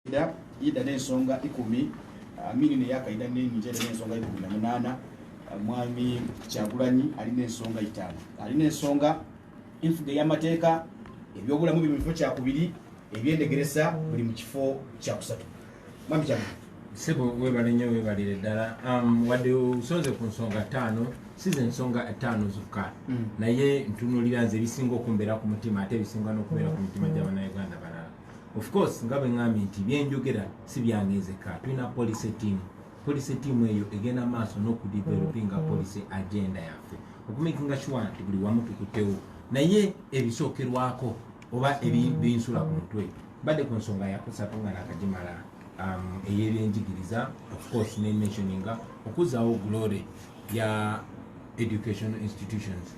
ida n'ensonga 10 mini yakaida n'enjere n'ensonga 18 mwami Kyagulanyi alina ensonga 5 alina ensonga enfuga y'amateeka ebyobulamu biri mu kifo kya kubiri ebyendegeresa buli mu kifo kya kusatu. Mwami Kyagulanyi sebo webale nnyo webalire ddala wadde osonze ku nsonga 5 size ensonga 5 zokka naye ntunulira nze ebisinga okumbeera ku mutima ate ebisinga n'okubeera ku mitima gy'abannayuganda balala. Of course nga bwe ngambye nti byenjogera si byangezeka, tulina policy team eyo egenda maaso n'okudevelopinga policy agenda yaffe okumakinga sure nti buli wamu tukutewo naye ebisookerwako oba ebinsula ku mutwe badde ku nsonga yakusatu nga nakagimala ey'ebyenjigiriza of course ne mentioninga okuzaawo glory ya educational institutions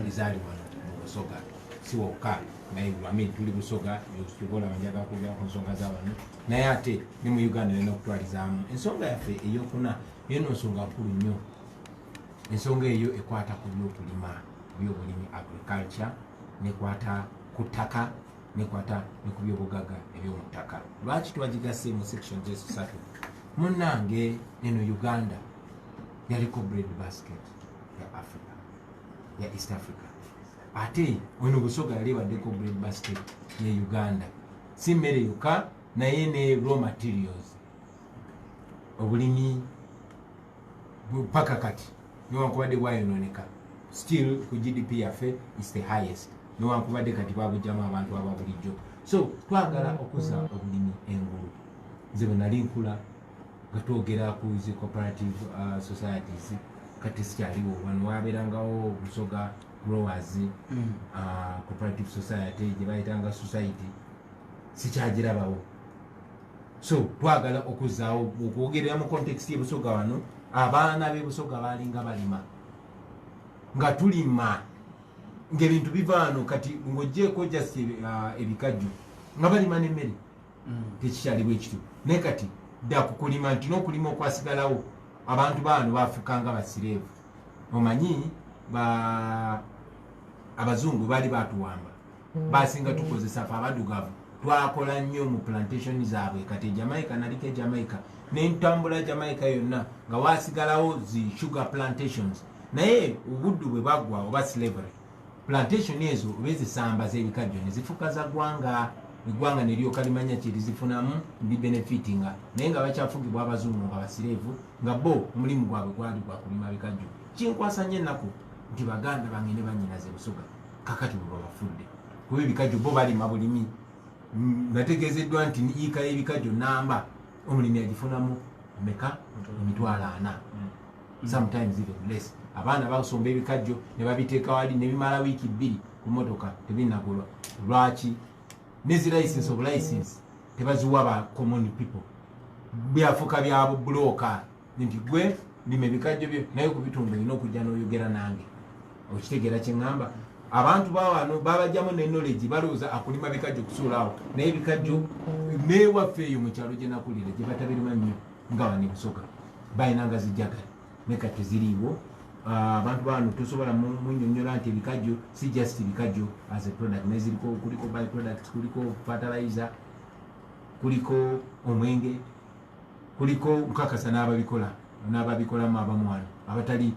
ezali wano mu Busoga si wokka naye lwami tuli Busoga yosobola banjaga kugira ku nsonga z'abantu naye ate ne mu Uganda nena okutwalizaamu ensonga yaffe eyokuna eno nsonga nkulu nnyo. Ensonga eyo ekwata ku byokulima byobulimi agriculture nekwata ku ttaka nekwata ne ku byobugagga eby'omu ttaka. Lwaki twagigase mu section z'esatu munnange eno Uganda yaliko bread basket ya Africa ya East Africa ate wano Busoga yali waddeko bread basket ya Uganda si mmere yokka naye ne raw materials obulimi paka kati newankubadde bwayononeka still ku GDP yaffe is the highest newankubadde kati babujjamu abantu ababulijjo. So twagala okuza obulimi engulu nze bwe nali nkula nga twogera ku zi cooperative societies kati sikyaliwo wano wabeerangawo Busoga growers cooperative society gye bayitanga society sikyagirabawo. So twagala okuzaawo okwogerera mu context y'Ebusoga wano abaana b'Ebusoga balinga balima nga tulima ng'ebintu biva wano kati ng'oggyeko just ebikajjo nga balima n'emmere tekikyali bwe kityo naye kati dda kukulima nti n'okulima okwasigalawo abantu baano baafukanga basireevu. Omanyi abazungu baali batuwamba basinga tukozesa fe abaddugavu twakola nnyo mu plantation zaabwe kati Jamaica naliko Jamaica n'entambula Jamaica yonna nga waasigalawo zi sugar plantations naye obuddu bwe baggwa oba slavery plantation ezo obezisamba z'ebikajjo ne zifuka za ggwanga eggwanga ne lyoka limanya kye lizifunamu bibenefitinga naye nga bakyafugibwa abazungu nga basireevu nga bo omulimu gwabwe gwali gwa kulima bikajjo. Kinkwasa nnyo ennaku nti baganda bange ne bannyinaze Busoga kakati bwe babafudde kuba ebikajjo bo balima bulimi nategeezeddwa nti yiika y'ebikajjo namba omulimi agifunamu meka emitwalo 4 sometimes even less. Abaana basomba ebikajjo ne babiteeka wali ne bimala wiiki 2 ku motoka tebinnagulwa. Lwaki? Nezi license of license tebaziwa ba common people byafuka byabo bloka nti gwe lima ebikajjo byo naye ku bitundu bino okujja n'oyogera nange okitegeera kye ngamba. Abantu bawano babajjamu ne knowledge balowooza akulima bikajjo kusuulaawo naye ebikajjo neewaffe eyo mu kyalo gye nakulira gye batabirima nnyo nga wano Busoga bayinanga zijjagala naye kati ziriiwo. Abantu bano tosobola munnyonnyola nti ebikajjo si just ebikajjo as a product neziriko kuliko by products kuliko fertilizer kuliko omwenge kuliko nkakasa n'ababikolamu abamu wano abatali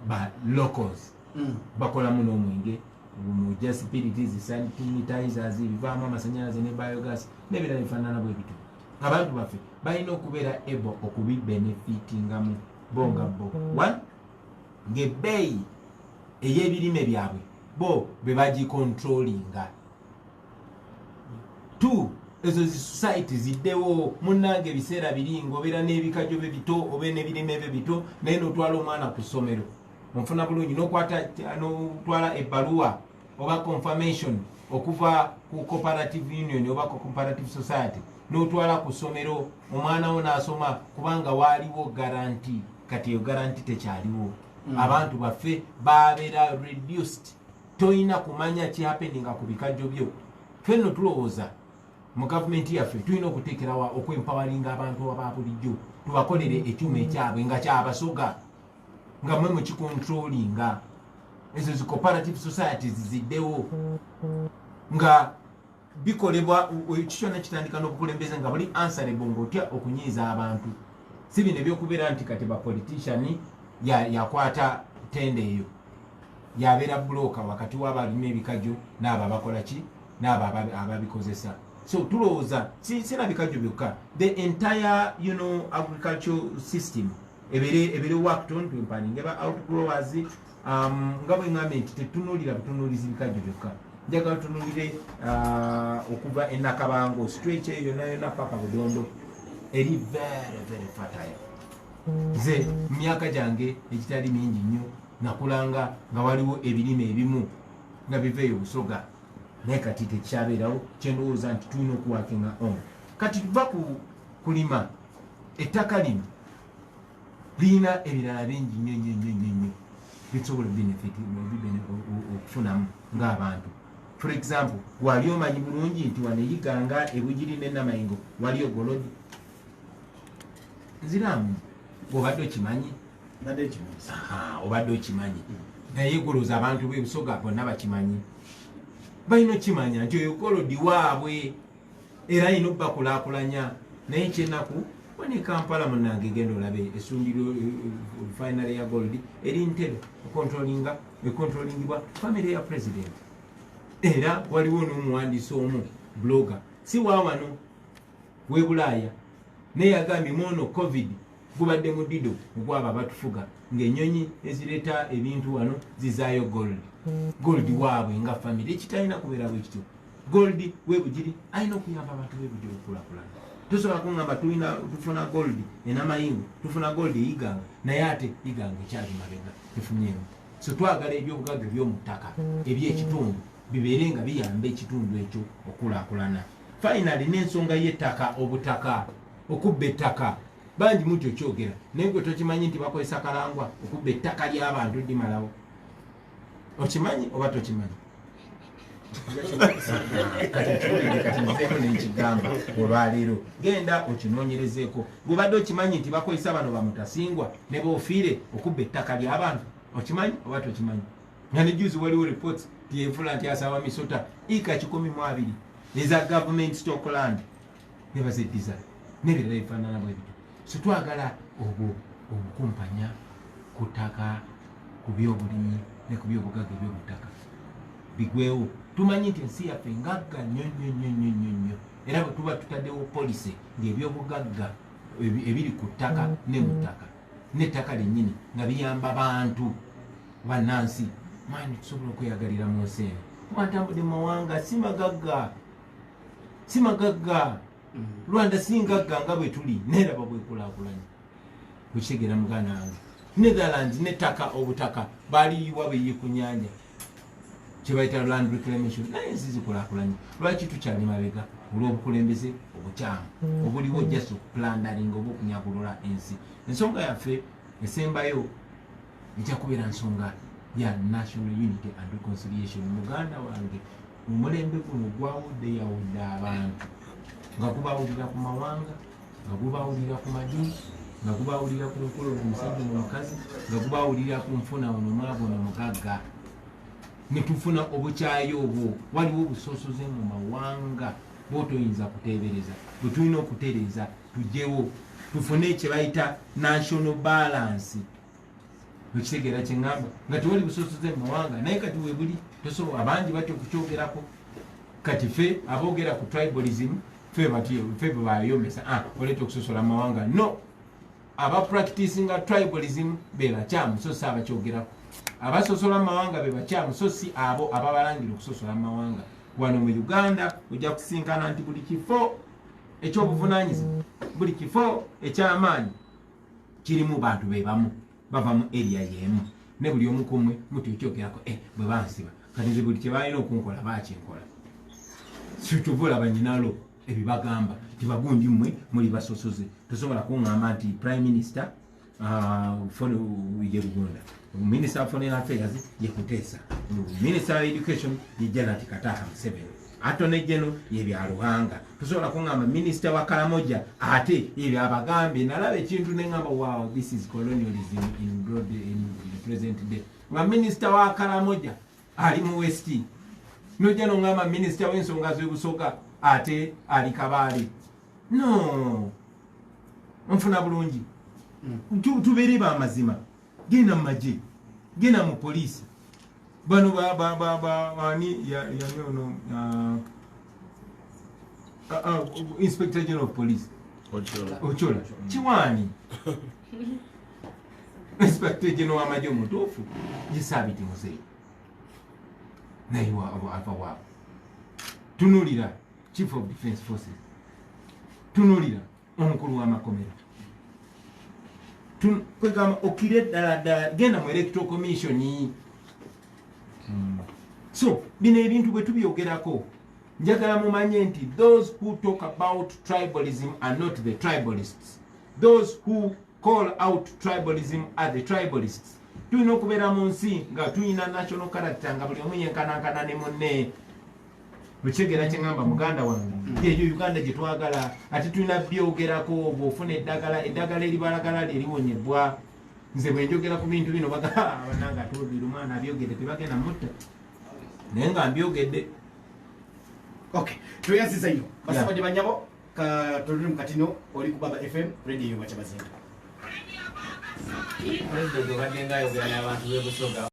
ba locals bakolamu n'omwenge mu just spirits sanitizers bivaamu amasanyalaze ne biogas n'ebirala bifaanana bwe bityo. Abantu baffe balina okubeera able okubibenefitingamu bonga bo ng'ebbeeyi ey'ebirime byabwe bo be bagikontrolinga. 2 ezo zi society ziddewo munnange ebiseera biri ng'obeera n'ebikajjo bye bito oba n'ebirime bye bito naye n'otwala omwana ku ssomero onfuna bulungi n'otwala ebbaluwa oba confirmation okuva ku cooperative union oba ku cooperative society n'otwala ku ssomero omwana wo n'asoma kubanga waaliwo garanti. Kati eyo garanti tekyaliwo. Abantu baffe babeera reduced toyina kumanya kihappeninga ku bikajjo byo. Fenno tulowooza mu gavumenti yaffe tulina okuteekerawa okwempawalinga abantu ababulijjo tubakolere ekyuma ekyabwe nga kyabasoga nga mwe mukikontrolinga. Ezo zi cooperative societies ziddewo nga bikolebwa ekikyona kitandika n'obukulembeze nga buli answerable ng'otya okunyiiza abantu si bino ebyokubeera nti kati bapolitician yakwata tende eyo yabeera buloka wakati w'abalina ebikajjo n'abo abakola ki n'abo ababikozesa. So tulowooza sina bikajjo byokka, the entire agricultural system ebere worked twempaninga ba outgrowers nga bwe ngambye nti tetunuulira butunuulizi bikajjo byokka, njagala tunuulire okuva enakabango stretch eyo yonna paka budondo eri very very fertile. Nze mu myaka gyange ekitali mingi nnyo nakulanga nga waliwo ebirime ebimu nga biveeyo busoga naye kati tekyabeerawo, kyendowooza nti tulina okuwakinga on. Kati tuva ku kulima ettaka lino lirina ebirala bingi nnyo bisobola okufunamu ng'abantu. For example, wali omanyi bulungi nti waneyiganga ebugiri n'enamayingo waliyo golodi nziramu obadde okimanyi? Obadde okimanyi naye golooza abantu b'ebusoga bonna bakimanyi, balina okimanya nti oyo golodi waabwe era alina obbakulaakulanya. Naye ekyenaku wone Kampala munange genda olabe essundiro finale ya golodi eri Ntebe ekontrolingibwa famire ya president, era waliwo n'omuwandiisi omu blogger si waawano we Bulaaya naye yagambye mwono covid gubadde mudido ogwabo abatufuga ng'ennyonyi ezireeta ebintu wano zizaayo gold waabwe nga famire. Ekitalina kubeera bwe kityo, gold webugiri alina okuyamba abantu bebugiri okulakulana. Tosobola kuŋŋamba tufuna gold enamayingo, tufuna gold eyiganga naye ate iganga ekyali mabega tufunyeemu. So twagala ebyobugagga eby'omu ttaka eby'ekitundu bibeere nga biyamba ekitundu ekyo okulakulana. Finally n'ensonga y'ettaka, obutaka, okubba ettaka bangi muti okyogera naye gwe tokimanyi nti bakozesa kalangwa okubba ettaka ly'abantu limalawo. Okimanyi oba tokimanyi? Kati nzeeko nenkigamba olwaleero genda okinoonyerezeeko. Bwebadde okimanyi nti bakozesa bano bamutasingwa ne boofiire okubba ettaka ly'abantu, okimanyi oba tokimanyi? nga ne juzi waliwo reports ti enfula nti asaba Misota ika 12 eza government stock land ne baziddiza n'ebirala ebifaanana bwe bityo. So twagala obukumpanya ku ttaka, ku byobulimi ne ku byobugagga eby'obuttaka bigwewo. Tumanyi nti ensi yaffe ngagga nnyo era bwe tuba tutaddewo policy ng'ebyobugagga ebiri ku ttaka ne mu ttaka n'ettaka lennyini nga biyamba bantu bannansi, mani tusobola okweyagalira mu nsi eno. Mwatambudde mu mawanga si magagga Rwanda si ngagga nga bwe tuli neraba bwekulaakulanye bwekitegeera muganda wange. Netherlands n'ettaka obutaka baaliyiwa beyi ku nnyanja kyebayita land reclamation naye ensi zikulaakulanye. Lwaki tukyali mabega? Olw'obukulembeze obukyamu obuliwo just okuplandaringa oba okunyagulula ensi. Ensonga yaffe esembayo ejja kubeera nsonga ya national unity and reconciliation. Muganda wange omulembe guno gwawudde yawudde abantu nga gubawulira ku mawanga, nga gubawulira ku madini, nga gubawulira ku nkolo omusajja n'omukazi, nga gubawulira ku nfuna ono mwabo n'omugagga. Ne tufuna obukyayi obwo, waliwo obusosoze mu mawanga bw'otoyinza kuteebereza. Bwe tulina okutereeza tugyewo tufune kye bayita national balance. Ekitegeera kye ŋŋamba nga tewali busosoze mu mawanga naye kati we buli tosobola abangi batya okukyogerako. Kati ffe aboogera ku tribalism ffe bwe bayomesa oleeta okusosola mu mawanga. No, aba practicinga tribalism be bakyamu so si abakyogerako. Abasosola mu mawanga be bakyamu so si abo ababalangira okusosola mu mawanga. Wano mu Uganda ojja kusinkana nti buli kifo ekyobuvunaanyizibwa, buli kifo eky'amaanyi kirimu bantu be bamu bava mu area y'emu ne buli omu ku mmwe muti okyogerako bwe bansiba kati nze buli kye balina okunkola baakinkola. Situvula banyinalo ebibagamba tibagundi mmwe muli basosoze. Tosobola kuŋŋamba nti prime minister ye Rugunda, minister of foreign affairs ye Kuteesa, minister of education ye Janet Kataha Museveni, attorney general ye Byaruhanga. Tosobola kuŋŋamba minister wa Karamoja ate ye Byabagambe. Nalaba ekintu ne ŋŋamba wow, this is colonialism in the present day. Nga minister wa Karamoja ali mu West nojja nongamba minisita w'ensonga z'ebusoga ate ali Kabaale. No, nfuna bulungi. Tubeere ba mazima. Genda mu magye, genda mu poliisi. Bano ani ono Inspector General of Police Ochola Chiwani Inspector General w'amagye omutuufu Gisabiti Muzeyi naye ava waabo. Tunulira Chief of Defence Forces, tunulira omukulu w'amakomera, kwegamba okire ddala genda mu Electoral Commission. So bino ebintu bwe tubyogerako njagala mumanye nti those who talk about tribalism are not the tribalists. Those who call out tribalism are the tribalists. Tulina okubeera mu nsi nga tulina national character nga buli omu yenkanankana ne munne. Lukyegera kyengamba muganda wange eyo Uganda gye twagala ate tulina byogerako bw'ofuna eddagala eribalagala liwonyebwa. Nze bwe njogera ku bintu bino bananga atobira omwana abyogedde tebagenda mutta naye nga mbyogedde. Okay, tuyanziza ino basabadde banyabo ka tuli mu katino oli ku Baba FM radio y'Omachabazinga. President Obadenga yogera n'abantu b'ebusoga